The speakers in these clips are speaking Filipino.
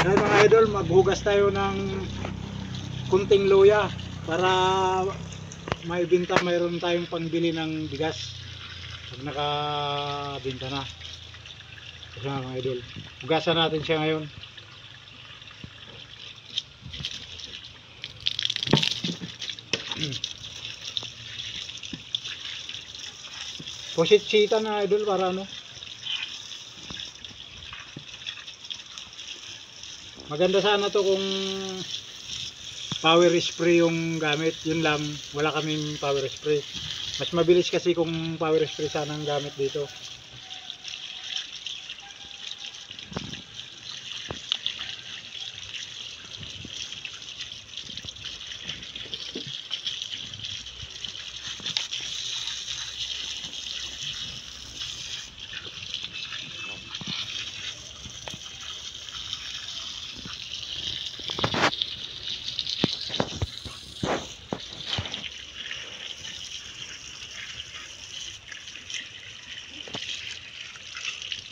Ay mga idol, maghugas tayo ng kunting luya para may binta, mayroon tayong pangbili ng bigas pag nakabinta na. Kasi mga idol, hugasan natin siya ngayon. Pusit-sita na idol para ano. Maganda sana to kung power spray yung gamit. Yun lang, wala kaming power spray. Mas mabilis kasi kung power spray sana ang gamit dito.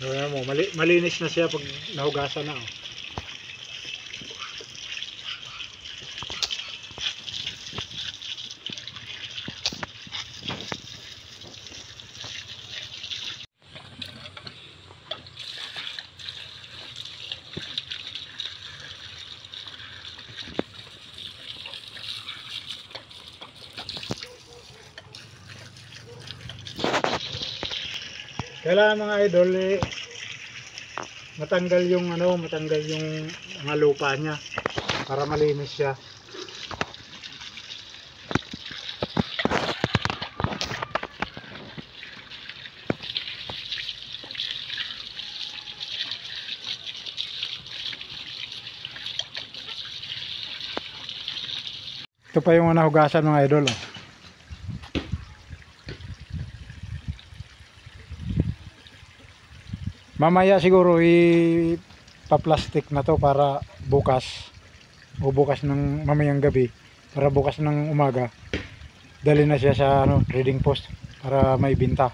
Ayan mo, malinis na siya pag nahugasan na. Oh. Kailangan mga idol matanggal yung mga lupa niya para malinis siya. Ito pa yung nahugasan mga idol. Oh. Mamaya siguro ipa-plastic na to para bukas o bukas ng mamayang gabi, para bukas ng umaga dali na siya sa trading post para may binta.